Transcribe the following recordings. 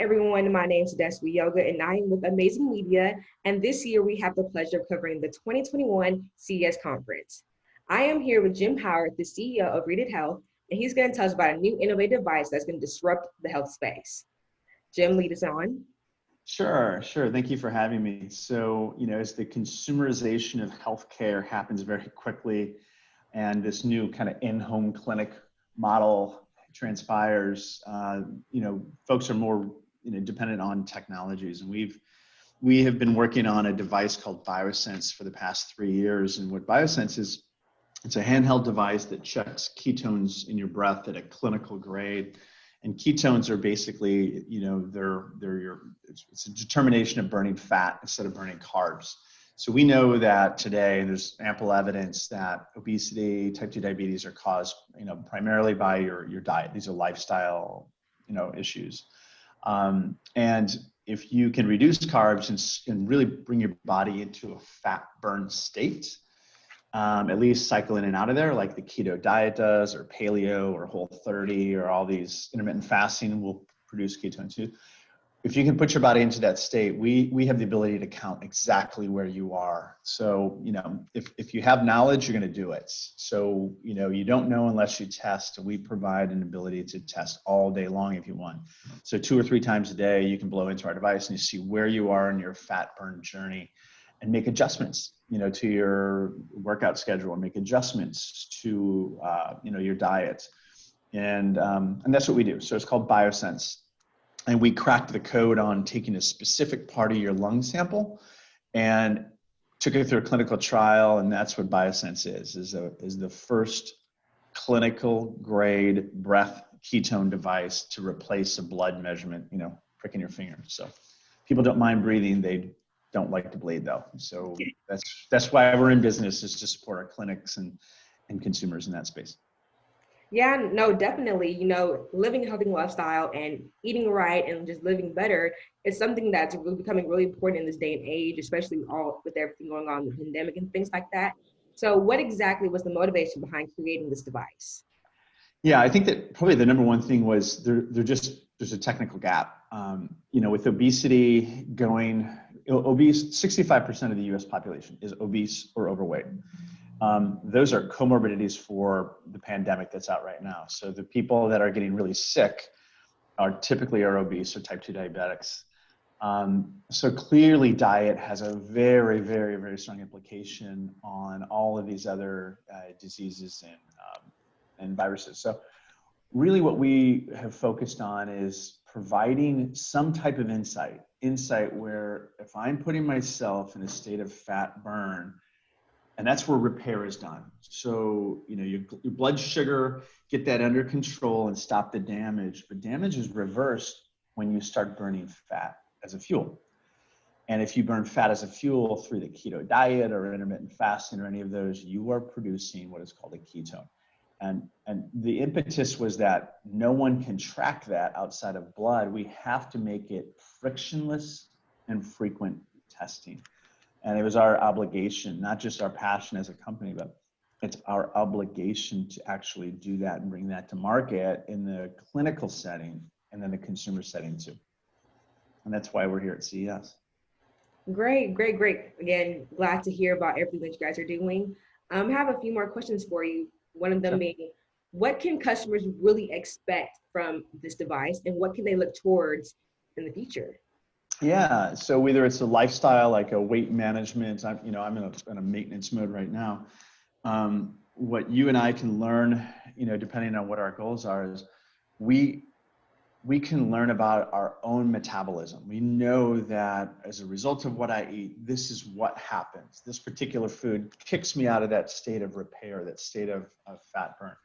everyone, my name is Desiree Yoga and I am with Amazing Media, and this year we have the pleasure of covering the 2021 CES conference. I am here with Jim Howard, the CEO of Readout, and he's going to tell us about a new innovative device that's going to disrupt the health space. Jim, lead us on. Sure. Thank you for having me. So, as the consumerization of healthcare happens very quickly and this new kind of in-home clinic model transpires, folks are more, dependent on technologies. And we have been working on a device called Biosense for the past 3 years. And what Biosense is, it's a handheld device that checks ketones in your breath at a clinical grade. And ketones are basically, it's a determination of burning fat instead of burning carbs. So we know that today there's ample evidence that obesity, type 2 diabetes are caused, primarily by your diet. These are lifestyle, issues. And if you can reduce carbs and really bring your body into a fat burn state, at least cycle in and out of there like the keto diet does, or paleo or Whole30, or all these intermittent fasting will produce ketones too. If you can put your body into that state, we have the ability to count exactly where you are. So, if you have knowledge, you're going to do it. So, you don't know unless you test. We provide an ability to test all day long if you want. So 2 or 3 times a day, you can blow into our device and you see where you are in your fat burn journey and make adjustments, to your workout schedule, and make adjustments to, your diet. And that's what we do. So it's called Biosense. And we cracked the code on taking a specific part of your lung sample and took it through a clinical trial. And that's what Biosense is the first clinical grade breath ketone device to replace a blood measurement, pricking your finger. So people don't mind breathing. They don't like to bleed though. So that's why we're in business, is to support our clinics and consumers in that space. Yeah, no, definitely. Living a healthy lifestyle and eating right and just living better is something that's really becoming really important in this day and age, especially all with everything going on, the pandemic and things like that. So what exactly was the motivation behind creating this device? Yeah, I think that probably the number one thing was there's a technical gap. With obesity going, 65% of the US population is obese or overweight. Those are comorbidities for the pandemic that's out right now. So the people that are getting really sick are typically obese or type 2 diabetics. So clearly diet has a very, very, very strong implication on all of these other diseases and viruses. So really what we have focused on is providing some type of insight where if I'm putting myself in a state of fat burn, and that's where repair is done. So, your blood sugar, get that under control and stop the damage. But damage is reversed when you start burning fat as a fuel. And if you burn fat as a fuel through the keto diet or intermittent fasting or any of those, you are producing what is called a ketone. And the impetus was that no one can track that outside of blood. We have to make it frictionless and frequent testing. And it was our obligation, not just our passion as a company, but it's our obligation to actually do that and bring that to market in the clinical setting and then the consumer setting too. And that's why we're here at CES. Great. Again, glad to hear about everything that you guys are doing. I have a few more questions for you. One of them being, what can customers really expect from this device and what can they look towards in the future? Yeah, so whether it's a lifestyle like a weight management, I'm in a maintenance mode right now. What you and I can learn, depending on what our goals are, is we can learn about our own metabolism. We know that as a result of what I eat, this is what happens. This particular food kicks me out of that state of repair, that state of fat burn.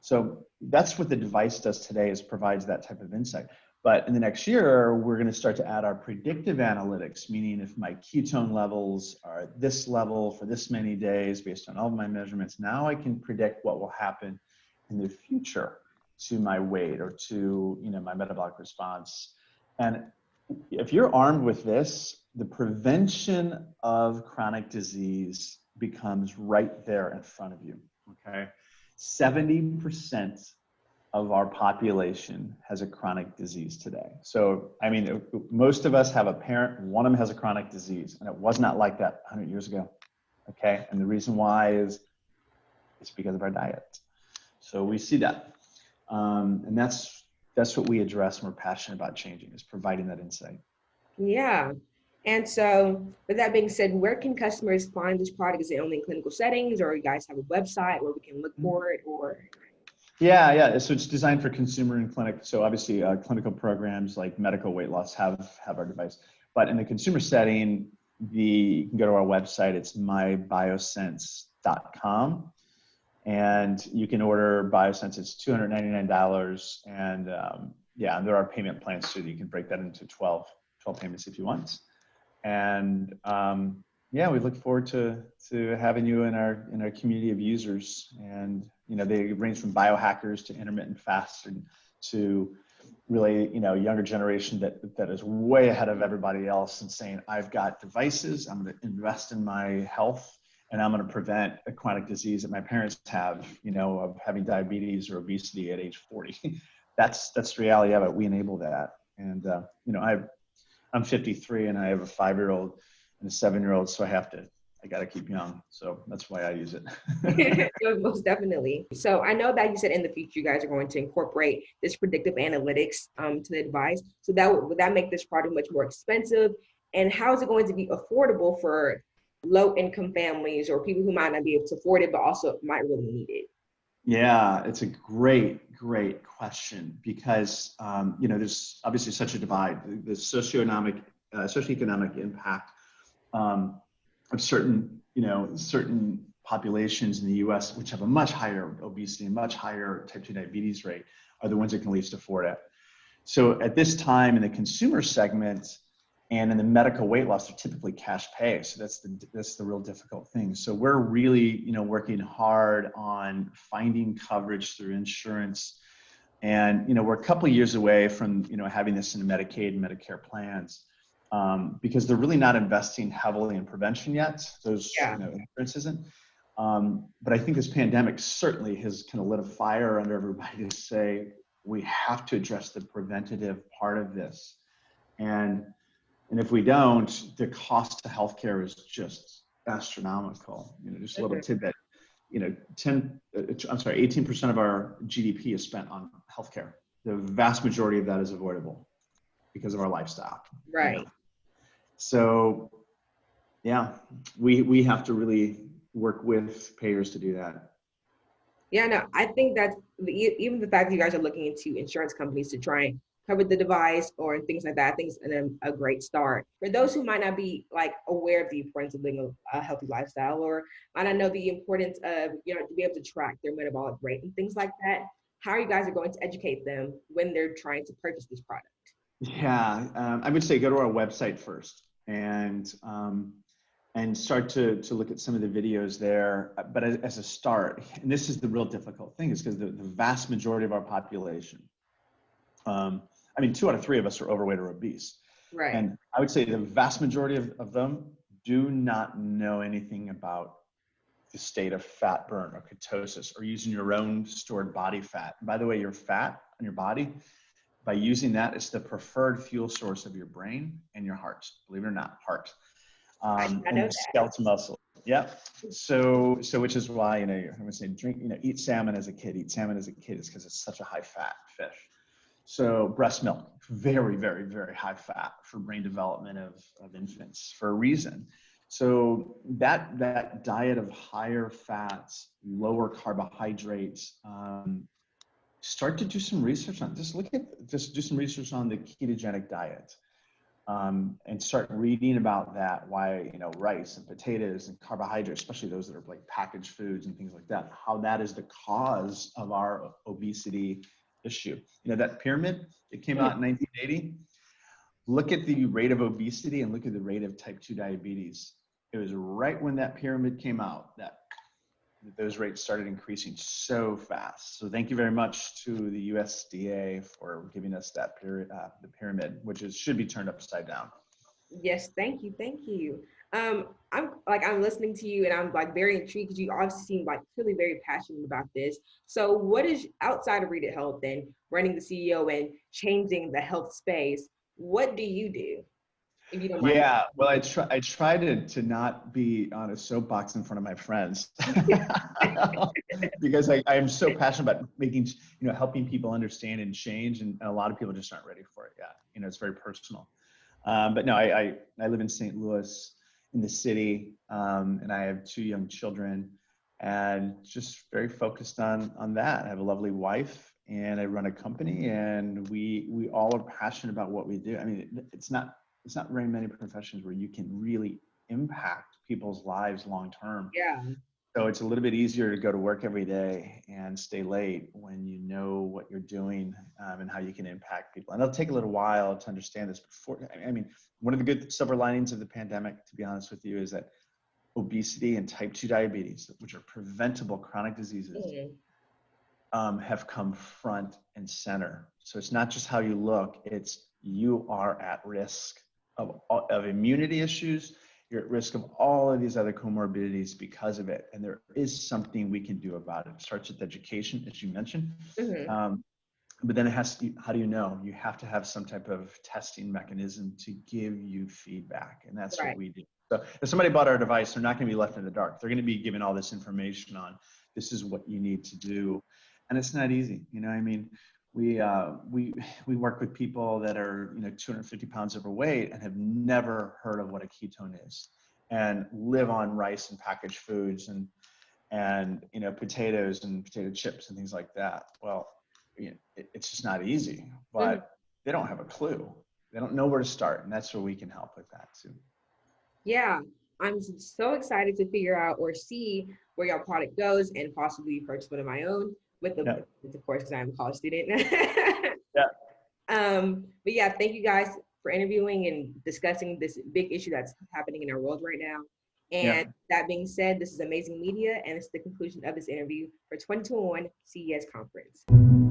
So that's what the device does today, is provides that type of insight. But in the next year, we're going to start to add our predictive analytics, meaning if my ketone levels are at this level for this many days based on all of my measurements, now I can predict what will happen in the future to my weight or to my metabolic response. And if you're armed with this, the prevention of chronic disease becomes right there in front of you. Okay, 70% of our population has a chronic disease today. So, I mean, most of us have a parent, one of them has a chronic disease, and it was not like that 100 years ago. Okay. And the reason why is it's because of our diet. So we see that. And that's what we address and we're passionate about changing, is providing that insight. Yeah. And so, with that being said, where can customers find this product? Is it only in clinical settings, or you guys have a website where we can look for it? Or Yeah. So it's designed for consumer and clinic. So obviously, clinical programs like medical weight loss have our device. But in the consumer setting, you can go to our website. It's mybiosense.com. And you can order Biosense. It's $299. And and there are payment plans too. That you can break that into 12 payments if you want. And we look forward to having you in our community of users. And they range from biohackers to intermittent fasting to really younger generation that is way ahead of everybody else and saying, I've got devices, I'm going to invest in my health, and I'm going to prevent a chronic disease that my parents have, of having diabetes or obesity at age 40. That's the reality of it. We enable that. And I'm 53 and I have a 5-year-old and a 7-year-old, so I got to keep young. So that's why I use it. most definitely. So I know that you said in the future you guys are going to incorporate this predictive analytics to the device. So would that make this product much more expensive? And how is it going to be affordable for low income families or people who might not be able to afford it, but also might really need it? Yeah, it's a great question because there's obviously such a divide. The socioeconomic impact of certain populations in the U.S. which have a much higher obesity and much higher type 2 diabetes rate are the ones that can least afford it. So at this time in the consumer segment and in the medical weight loss, they're typically cash pay. So that's the real difficult thing. So we're really, working hard on finding coverage through insurance. And, we're a couple of years away from, having this in Medicaid and Medicare plans because they're really not investing heavily in prevention yet. Insurance isn't. But I think this pandemic certainly has kind of lit a fire under everybody to say, we have to address the preventative part of this. And if we don't, the cost to healthcare is just astronomical. Just a little tidbit. 18% of our GDP is spent on healthcare. The vast majority of that is avoidable because of our lifestyle. Right. So, we have to really work with payers to do that. Yeah, no, I think that even the fact that you guys are looking into insurance companies to try and cover the device or things like that, I think is a great start. For those who might not be aware of the importance of living a healthy lifestyle, or might not know the importance of, to be able to track their metabolic rate and things like that, how are you guys going to educate them when they're trying to purchase this product? Yeah, I would say go to our website first and start to look at some of the videos there. But as a start, and this is the real difficult thing, is because the vast majority of our population, 2 out of 3 of us are overweight or obese. Right. And I would say the vast majority of them do not know anything about the state of fat burn or ketosis or using your own stored body fat. And by the way, your fat on your body, by using that, it's the preferred fuel source of your brain and your heart. Believe it or not, heart. And your skeletal muscle. Yeah. So which is why, I'm going to say eat salmon as a kid. Eat salmon as a kid is because it's such a high fat fish. So breast milk, very, very, very high fat for brain development of infants for a reason. So that diet of higher fats, lower carbohydrates, start to do some research on. Just do some research on the ketogenic diet, and start reading about that. Why rice and potatoes and carbohydrates, especially those that are like packaged foods and things like that, how that is the cause of our obesity issue. That pyramid that came out in 1980, look at the rate of obesity and look at the rate of type 2 diabetes. It was right when that pyramid came out that those rates started increasing so fast. So thank you very much to the USDA for giving us that the pyramid, which should be turned upside down. Yes, thank you, thank you. I'm listening to you, and I'm like very intrigued because you obviously seem like really very passionate about this. So, what is outside of Read It Health and running the CEO and changing the health space? What do you do, if you don't mind? Yeah, well, I try to not be on a soapbox in front of my friends because I am so passionate about making, helping people understand and change, and a lot of people just aren't ready for it yet. It's very personal. But no, I live in St. Louis in the city, and I have two young children, and just very focused on that. I have a lovely wife, and I run a company, and we all are passionate about what we do. I mean, it's not very many professions where you can really impact people's lives long term. Yeah, So it's a little bit easier to go to work every day and stay late when you know what you're doing, and how you can impact people. And it'll take a little while to understand this. Before, I mean, one of the good silver linings of the pandemic, to be honest with you, is that obesity and type 2 diabetes, which are preventable chronic diseases, mhm, have come front and center. So it's not just how you look, it's you are at risk of immunity issues. You're at risk of all of these other comorbidities because of it. And there is something we can do about it. It starts with education, as you mentioned. mhm, Um, but then it has to, how do you know? You have to have some type of testing mechanism to give you feedback. And that's what right. we do. So if somebody bought our device, they're not going to be left in the dark. They're going to be given all this information on this is what you need to do. And it's not easy. I mean, we work with people that are 250 pounds overweight and have never heard of what a ketone is, and live on rice and packaged foods and potatoes and potato chips and things like that. Well, it's just not easy, Mhm. but they don't have a clue. They don't know where to start, and that's where we can help with that too. Yeah, I'm so excited to figure out or see where your product goes and possibly purchase one of my own with the, Yeah, of course, because I'm a college student. yeah, But yeah, thank you guys for interviewing and discussing this big issue that's happening in our world right now. yeah. And that being said, this is amazing media, and it's the conclusion of this interview for 2021 CES conference.